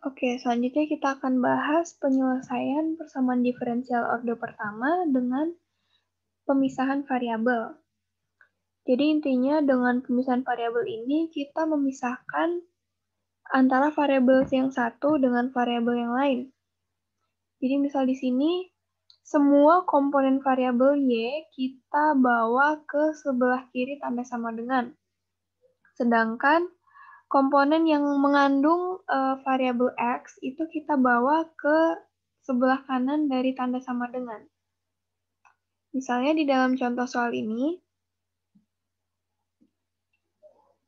Oke, selanjutnya kita akan bahas penyelesaian persamaan diferensial orde pertama dengan pemisahan variabel. Jadi intinya dengan pemisahan variabel ini kita memisahkan antara variabel yang satu dengan variabel yang lain. Jadi misal di sini semua komponen variabel Y kita bawa ke sebelah kiri tanda sama dengan. Sedangkan komponen yang mengandung variabel X itu kita bawa ke sebelah kanan dari tanda sama dengan. Misalnya di dalam contoh soal ini,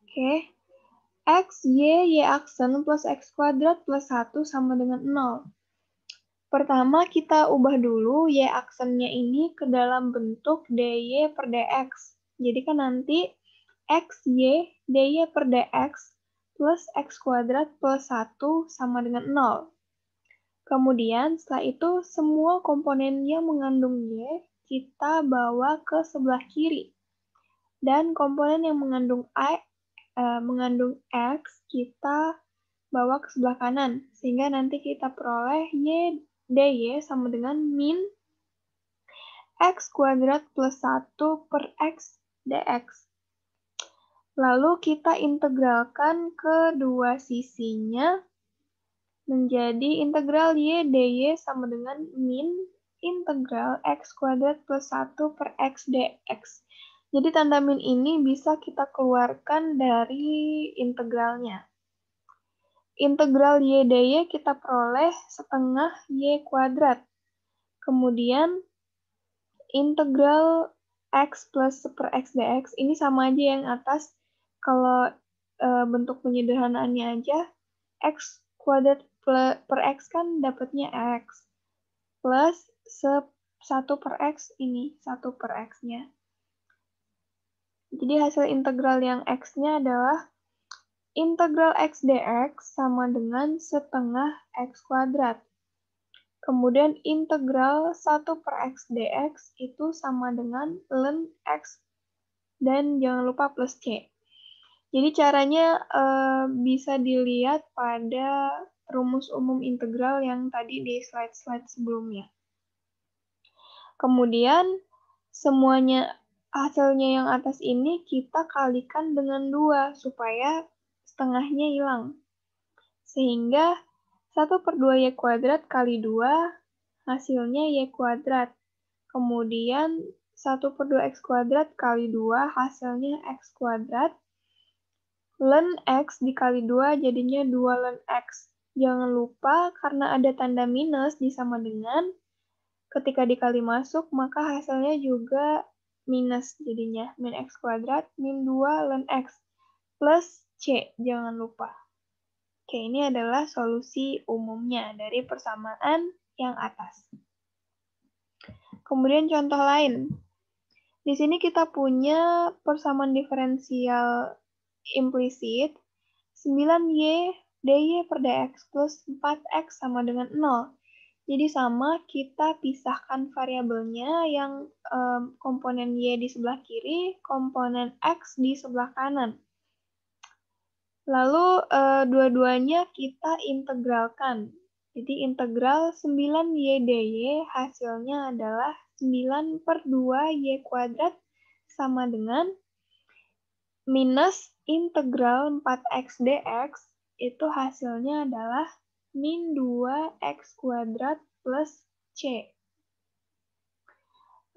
oke, X, Y aksen plus X kuadrat plus 1 sama dengan 0. Pertama kita ubah dulu Y aksennya ini ke dalam bentuk dy per dx. Jadi kan nanti X, Y, dy per dx plus X kuadrat plus 1 sama dengan 0. Kemudian setelah itu semua komponen yang mengandung Y kita bawa ke sebelah kiri. Dan komponen yang mengandung X kita bawa ke sebelah kanan. Sehingga nanti kita peroleh Y dy sama dengan min X kuadrat plus 1 per X dx. Lalu kita integralkan kedua sisinya menjadi integral Y dy sama dengan min integral X kuadrat plus 1 per X dx. Jadi tanda min ini bisa kita keluarkan dari integralnya. Integral Y dy kita peroleh setengah Y kuadrat. Kemudian integral X plus per X dx ini sama aja yang atas. Kalau bentuk penyederhanaannya aja, X kuadrat per X kan dapatnya X. Plus 1 per X ini, 1 per X-nya. Jadi hasil integral yang X-nya adalah integral X dx sama dengan setengah X kuadrat. Kemudian integral 1 per X dx itu sama dengan ln X. Dan jangan lupa plus C. Jadi caranya bisa dilihat pada rumus umum integral yang tadi di slide-slide sebelumnya. Kemudian semuanya hasilnya yang atas ini kita kalikan dengan 2 supaya setengahnya hilang. Sehingga 1 per 2 Y kuadrat kali 2 hasilnya Y kuadrat. Kemudian 1 per 2 X kuadrat kali 2 hasilnya X kuadrat. Ln X dikali 2 jadinya 2 ln X. Jangan lupa karena ada tanda minus di sama dengan, ketika dikali masuk maka hasilnya juga minus jadinya. Min X kuadrat min 2 ln X plus C, jangan lupa. Oke, ini adalah solusi umumnya dari persamaan yang atas. Kemudian contoh lain. Di sini kita punya persamaan diferensial implisit 9Y dy per dx plus 4x sama dengan 0. Jadi sama, kita pisahkan variabelnya yang komponen Y di sebelah kiri, komponen X di sebelah kanan. Lalu dua-duanya kita integralkan. Jadi integral 9Y dy hasilnya adalah 9 per 2 Y kuadrat sama dengan minus integral 4x dx itu hasilnya adalah min 2x kuadrat plus C.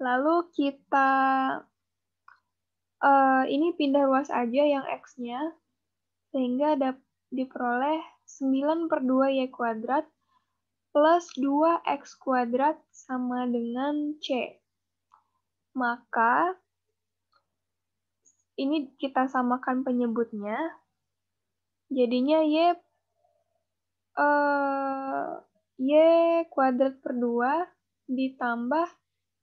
Lalu kita ini pindah ruas aja yang X-nya, sehingga diperoleh 9 per 2 Y kuadrat plus 2X kuadrat sama dengan C. Maka, ini kita samakan penyebutnya, jadinya Y kuadrat per 2 ditambah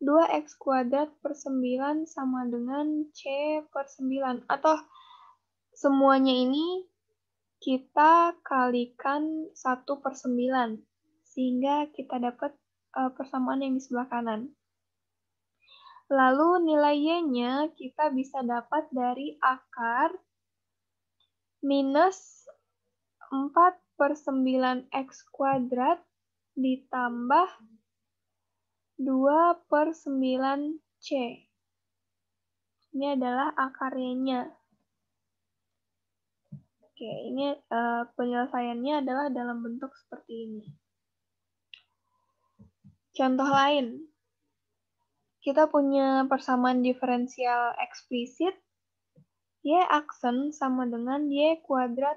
2X kuadrat per 9 sama dengan C per 9. Atau semuanya ini kita kalikan 1 per 9. Sehingga kita dapat persamaan yang di sebelah kanan. Lalu nilai Y-nya kita bisa dapat dari akar minus 4 per 9x kuadrat ditambah 2 per 9c. Ini adalah akarnya. Oke, ini penyelesaiannya adalah dalam bentuk seperti ini. Contoh lain, kita punya persamaan diferensial eksplisit, y aksen sama dengan y kuadrat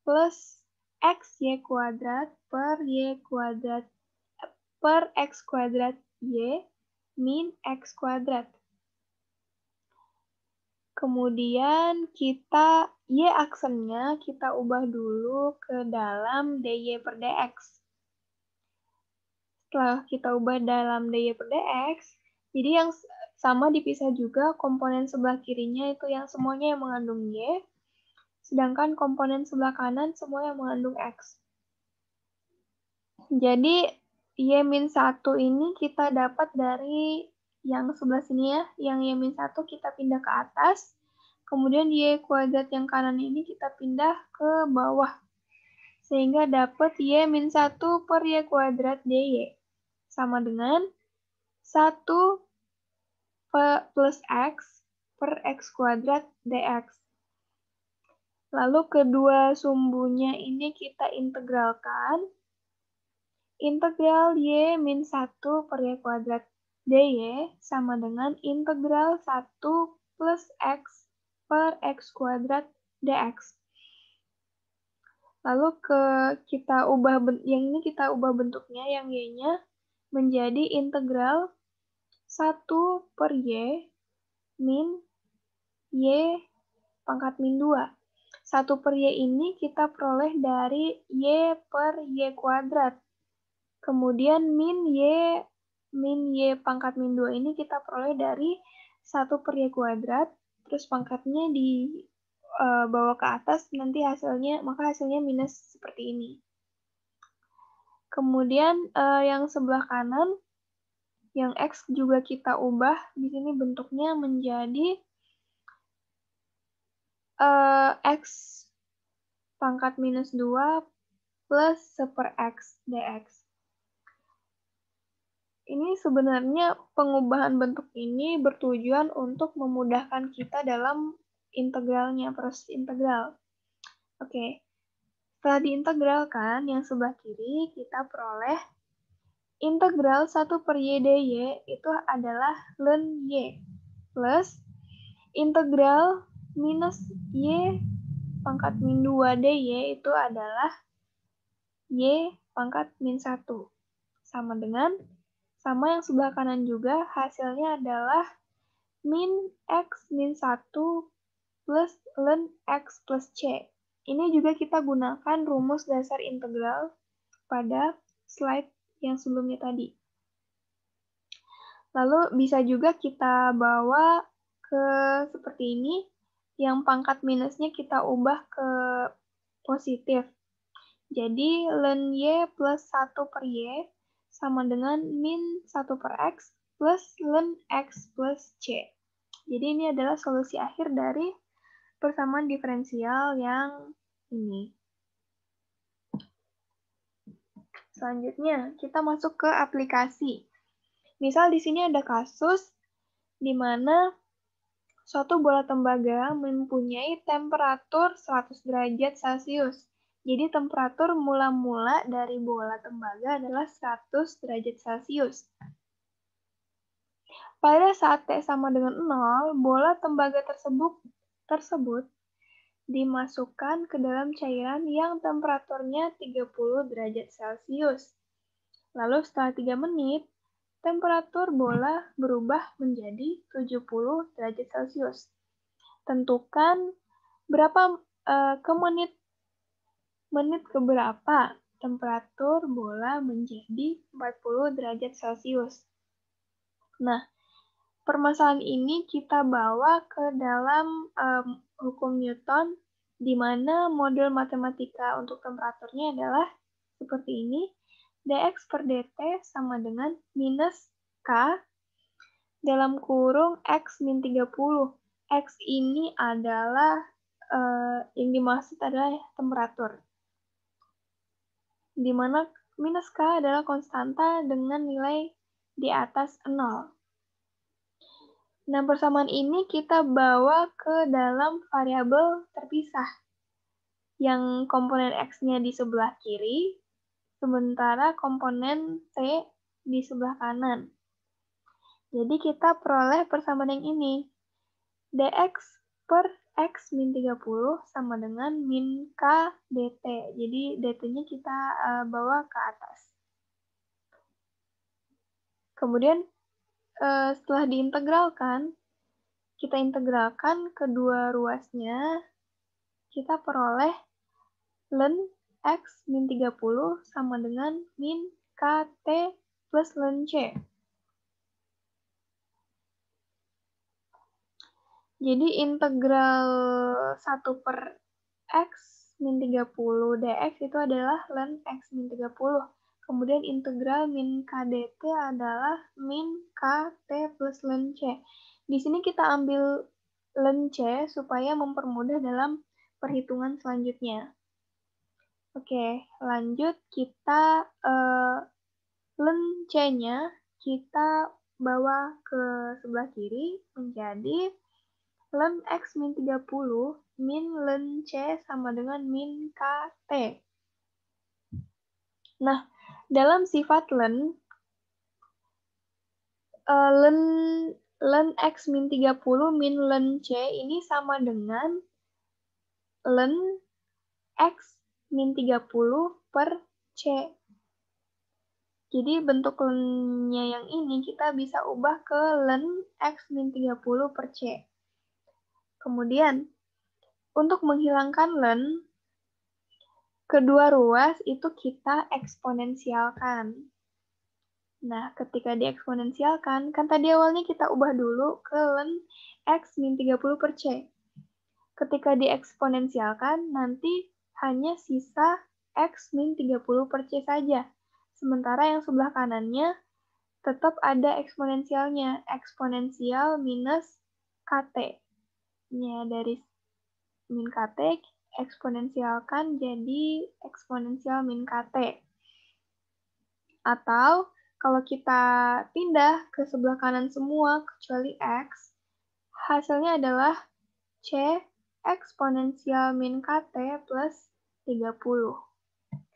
plus xy kuadrat per y kuadrat per x kuadrat y min x kuadrat. Kemudian kita y aksennya kita ubah dulu ke dalam dy per dx. Setelah kita ubah dalam dy per dx, jadi yang sama dipisah juga, komponen sebelah kirinya itu yang semuanya yang mengandung y, sedangkan komponen sebelah kanan semua yang mengandung x. Jadi y-1 ini kita dapat dari yang sebelah sini ya, yang y-1 kita pindah ke atas, kemudian y kuadrat yang kanan ini kita pindah ke bawah, sehingga dapat y-1 per y kuadrat dy, sama dengan 1 plus x per x kuadrat dx. Lalu kedua sumbunya ini kita integralkan, integral y-1 per y kuadrat dy sama dengan integral 1 plus x per x kuadrat dx. Lalu kita ubah yang ini kita ubah bentuknya, yang y-nya menjadi integral 1 per y min y pangkat min 2. 1 per y ini kita peroleh dari y per y kuadrat. Kemudian min y pangkat min 2 ini kita peroleh dari 1 per y kuadrat, terus pangkatnya dibawa ke atas, nanti maka hasilnya minus seperti ini. Kemudian yang sebelah kanan, yang x juga kita ubah, di sini bentuknya menjadi x pangkat minus 2 plus 1 per x dx. Ini sebenarnya pengubahan bentuk ini bertujuan untuk memudahkan kita dalam integralnya, proses integral. Oke, setelah diintegralkan, yang sebelah kiri kita peroleh integral 1 per y dy itu adalah ln y plus integral minus y pangkat min 2 dy itu adalah y pangkat min 1. Sama yang sebelah kanan juga, hasilnya adalah min x min 1 plus ln x plus c. Ini juga kita gunakan rumus dasar integral pada slide yang sebelumnya tadi. Lalu bisa juga kita bawa ke seperti ini, yang pangkat minusnya kita ubah ke positif. Jadi ln y plus 1 per y sama dengan min 1 per x plus ln x plus c. Jadi ini adalah solusi akhir dari persamaan diferensial yang ini. Selanjutnya, kita masuk ke aplikasi. Misal di sini ada kasus di mana suatu bola tembaga mempunyai temperatur 100 derajat Celcius. Jadi temperatur mula-mula dari bola tembaga adalah 100 derajat Celcius. Pada saat T sama dengan 0, bola tembaga tersebut dimasukkan ke dalam cairan yang temperaturnya 30 derajat Celcius. Lalu setelah 3 menit, temperatur bola berubah menjadi 70 derajat Celcius. Tentukan berapa menit keberapa temperatur bola menjadi 40 derajat Celcius. Nah, permasalahan ini kita bawa ke dalam hukum Newton, di mana model matematika untuk temperaturnya adalah seperti ini. dx per dt sama dengan minus k dalam kurung x min 30. X ini adalah yang dimaksud adalah temperatur. di mana minus K adalah konstanta dengan nilai di atas 0. Nah, persamaan ini kita bawa ke dalam variabel terpisah, yang komponen X-nya di sebelah kiri, sementara komponen T di sebelah kanan. Jadi kita peroleh persamaan yang ini. dx per X min 30 sama dengan min K dt. Jadi dt-nya kita bawa ke atas. Kemudian setelah diintegralkan, kita integralkan kedua ruasnya, kita peroleh ln X min 30 sama dengan min KT plus ln C. Jadi integral 1 per X min 30 dx itu adalah ln X min 30. Kemudian integral min KDT adalah min KT plus ln C. Di sini kita ambil ln C supaya mempermudah dalam perhitungan selanjutnya. Oke, lanjut kita ln C-nya kita bawa ke sebelah kiri menjadi ln X min 30 min ln C sama dengan min KT. Nah, dalam sifat ln X min 30 min ln C ini sama dengan ln X min 30 per C. Jadi bentuk ln-nya yang ini kita bisa ubah ke ln X min 30 per C. Kemudian, untuk menghilangkan ln, kedua ruas itu kita eksponensialkan. Nah, ketika dieksponensialkan, kan tadi awalnya kita ubah dulu ke ln X min 30 per C. Ketika dieksponensialkan, nanti hanya sisa X min 30 per C saja. Sementara yang sebelah kanannya tetap ada eksponensialnya, eksponensial minus KT. Ya, dari min KT eksponensialkan jadi eksponensial min KT. Atau kalau kita pindah ke sebelah kanan semua kecuali X, hasilnya adalah C eksponensial min KT plus 30.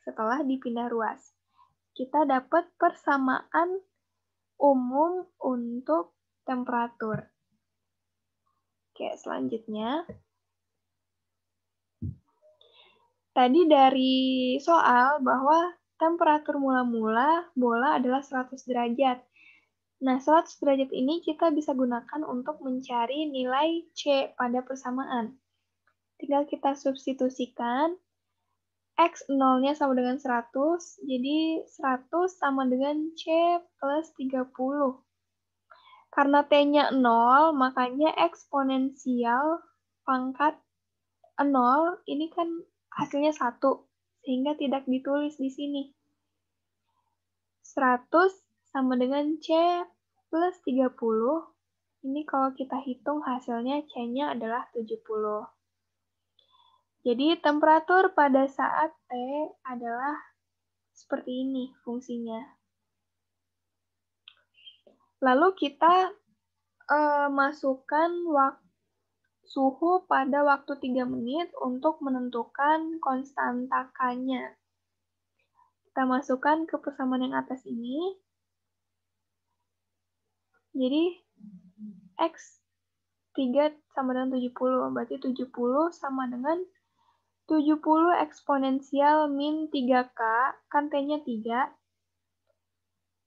Setelah dipindah ruas, kita dapat persamaan umum untuk temperatur. Oke, selanjutnya. Tadi dari soal bahwa temperatur mula-mula bola adalah 100 derajat. Nah, 100 derajat ini kita bisa gunakan untuk mencari nilai C pada persamaan. Tinggal kita substitusikan, X 0-nya sama dengan 100, jadi 100 sama dengan C plus 30. Karena T-nya 0, makanya eksponensial pangkat 0 ini kan hasilnya 1, sehingga tidak ditulis di sini. 100 sama dengan C plus 30. Ini kalau kita hitung hasilnya C-nya adalah 70. Jadi temperatur pada saat T adalah seperti ini fungsinya. Lalu kita masukkan suhu pada waktu 3 menit untuk menentukan konstanta K-nya. Kita masukkan ke persamaan yang atas ini. Jadi, X 3 sama dengan 70. Berarti 70 sama dengan 70 eksponensial min 3K, kan T-nya 3,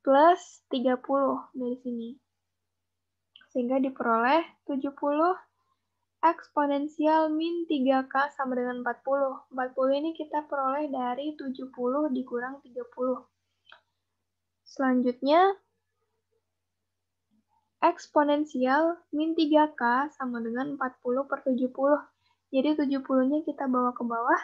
plus 30 dari sini. Sehingga diperoleh 70 eksponensial min 3K sama dengan 40. 40 ini kita peroleh dari 70 dikurang 30. Selanjutnya, eksponensial min 3K sama dengan 40 per 70. Jadi 70-nya kita bawa ke bawah.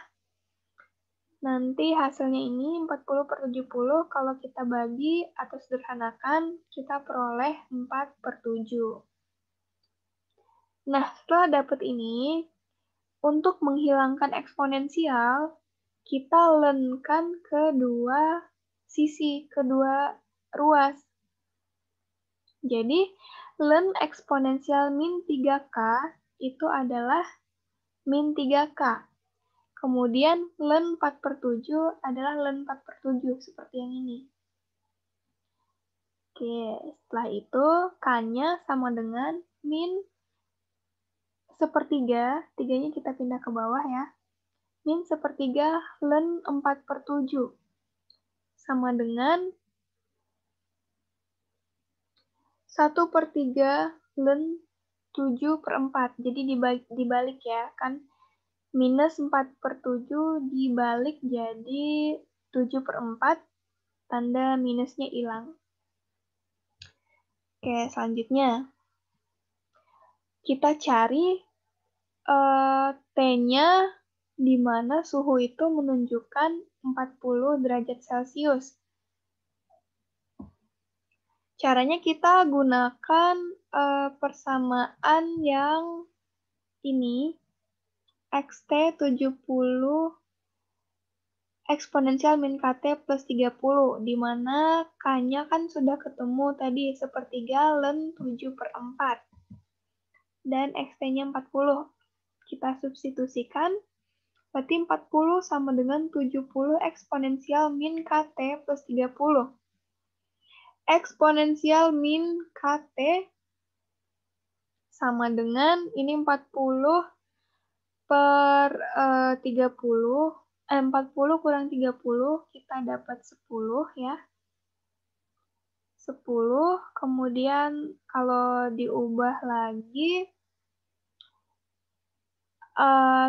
Nanti hasilnya ini 40 per 70, kalau kita bagi atau sederhanakan, kita peroleh 4 per 7. Nah, setelah dapat ini, untuk menghilangkan eksponensial, kita lenkan kedua sisi, kedua ruas. Jadi, len eksponensial min 3K itu adalah min 3K. Kemudian, len 4/7 adalah len 4/7, seperti yang ini. Oke, setelah itu, K-nya sama dengan min 1/3, 3-nya kita pindah ke bawah ya. Min 1/3 len 4/7 sama dengan 1/3 len 7/4. Jadi dibalik ya, kan minus 4/7 dibalik jadi 7/4, tanda minusnya hilang. Oke, selanjutnya kita cari T-nya di mana suhu itu menunjukkan 40 derajat Celcius. Caranya kita gunakan persamaan yang ini, XT 70 eksponensial min KT plus 30, di mana K-nya kan sudah ketemu tadi 1/3 len 7/4, dan XT-nya 40. Kita substitusikan, berarti 40 sama dengan 70 eksponensial min KT plus 30. Eksponensial min KT sama dengan, ini 40 per 30, 40 kurang 30, kita dapat 10 ya. 10, kemudian kalau diubah lagi,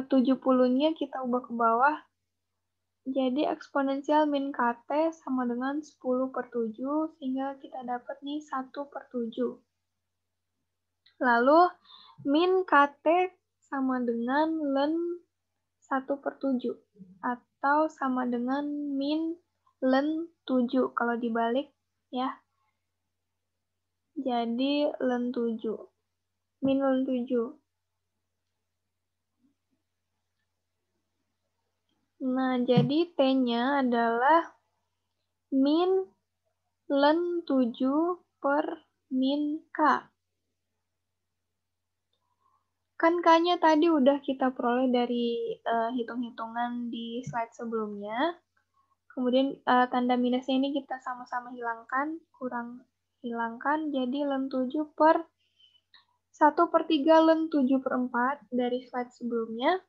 70-nya kita ubah ke bawah, jadi eksponensial min KT sama dengan 10/7, sehingga kita dapat nih 1/7. Lalu, min KT sama dengan len 1/7, atau sama dengan min len 7, kalau dibalik ya. Jadi len 7, min len 7. Nah, jadi T-nya adalah min len 7 per min K. Kan K-nya tadi udah kita peroleh dari hitung-hitungan di slide sebelumnya. Kemudian tanda minusnya ini kita sama-sama hilangkan, hilangkan, jadi len 7 per 1/3 len 7/4 dari slide sebelumnya,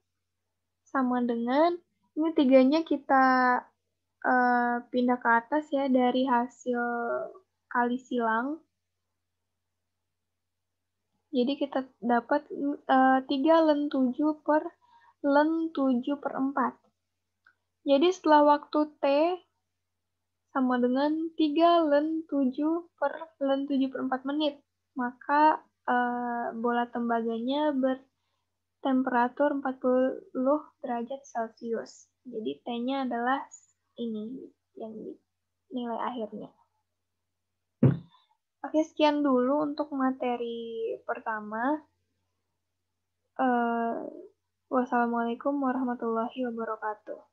sama dengan, ini 3-nya kita pindah ke atas ya dari hasil kali silang. Jadi kita dapat 3 len 7 per len 7/4. Jadi setelah waktu T sama dengan 3 len 7 per len 7/4 menit, maka bola tembaganya bertemperatur 40 derajat Celcius. Jadi T-nya adalah ini, yang nilai akhirnya. Oke, sekian dulu untuk materi pertama. Wassalamualaikum warahmatullahi wabarakatuh.